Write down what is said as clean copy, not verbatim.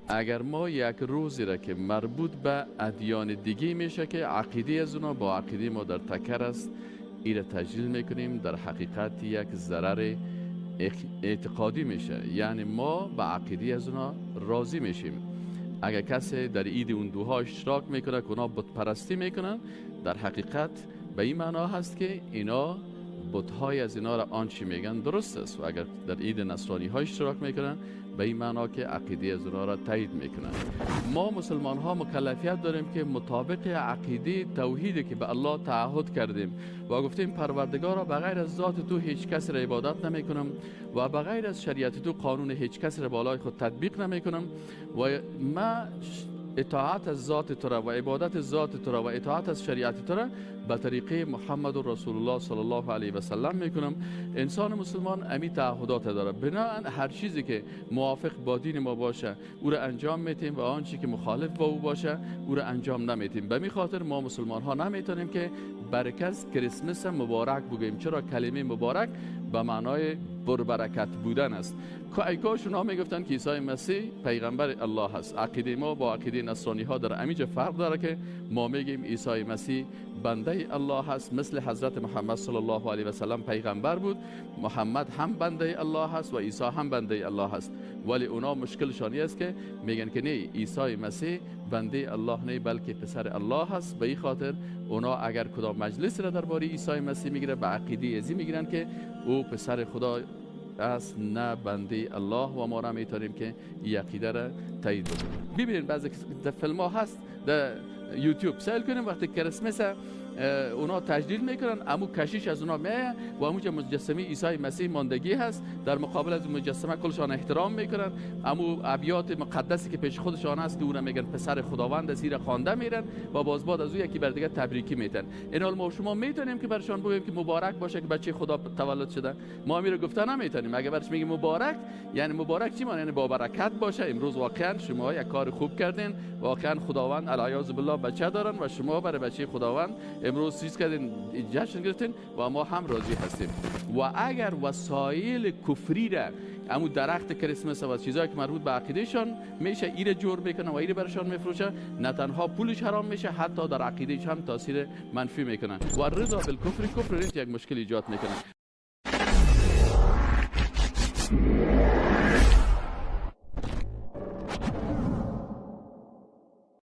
اگر ما یک روزی را که مربوط به ادیان دیگه میشه که عقیده از اونا با عقیده ما در تکر است، این را تجلیل میکنیم، در حقیقت یک ضرر اعتقادی میشه. یعنی ما به عقیده از اونا راضی میشیم. اگر کسی در عید اون دوها اشتراک میکنه که اونا بت پرستی میکنن، در حقیقت به این معنا هست که اینا بت‌های از اینا را آنچه میگن درست است. و اگر در عید نصرانی ها اشتراک میکنن، به این معنا که عقیده از اونا را تایید میکنن. ما مسلمان ها مکلفیت داریم که مطابق عقیده توحیدی که به الله تعهد کردیم و گفتیم پروردگارا بغیر از ذات تو هیچ کس را عبادت نمیکنم و بغیر از شریعت تو قانون هیچ کس را بالای خود تطبیق نمیکنم و ما اطاعت از ذات تو را و عبادت ذات تو را و اطاعت از شریعت تو را به طریقه محمد رسول الله صلی الله علیه و سلم میکنم. انسان مسلمان امی تعهدات داره. بنابراین هر چیزی که موافق با دین ما باشه او را انجام میتیم و آنچه که مخالف با او باشه او را انجام نمیتیم. به می خاطر ما مسلمان ها نمیتونیم که برکس کریسمس مبارک بگوییم. چرا؟ کلمه مبارک به معنای پربرکت بودن است. ای کاش اونا میگفتن که عیسی مسیح پیغمبر الله هست. عقیده ما با عقیده نصرانی ها در اینجا فرق داره که ما میگیم عیسی مسیح بنده الله هست، مثل حضرت محمد صلی الله علیه و سلم پیغمبر بود. محمد هم بنده الله هست و عیسی هم بنده الله هست. ولی اونا مشکلشانی است که میگن که نه، عیسی مسیح بنده الله نه بلکه پسر الله هست. به این خاطر اونا اگر کدام مجلس را درباره عیسی مسیح میگیره، به عقیده ازی میگیرن که او پسر خدا است، نه بنده الله. و ما را میتونیم که این عقیده را تایید بکنیم. ببینید بعضی فیلم ها هست در یوتیوب، سیل کنیم وقتی کریسمس اونا تجلیل میکنن، امو کشیش از اونا میه و اموجا مجسمه عیسی مسیح ماندگی هست، در مقابل از مجسمه کلشان احترام میکنن. امو ابیات مقدسی که پیش خودشان هست که او را میگن پسر خداوند است، را خوانده میرن و باز بعد از او یکی بر دیگه تبریکی میتن. این حال ما شما میتونیم که برشان بگیم که مبارک باشه که بچه خدا تولد شده؟ ما میره گفته نمیتونیم. اگه برش میگیم مبارک، یعنی مبارک چی معنی؟ یعنی با برکت باشه. امروز واقعا شما یک کار خوب کردین، واقعا خداوند العیاذ بالله بچه دارن و شما برای بچه خداوند امروز چیز کردین، جشن گرفتین و ما هم راضی هستیم. و اگر وسایل کفری را، همون درخت کریسمس و چیزایی که مربوط به عقیدهشان میشه، ایره جور میکنه و ایره برشان میفروشه، نه تنها پولش حرام میشه، حتی در عقیدهش هم تاثیر منفی میکنه. و رضا بالکفر، کفر یک مشکل ایجاد میکنه.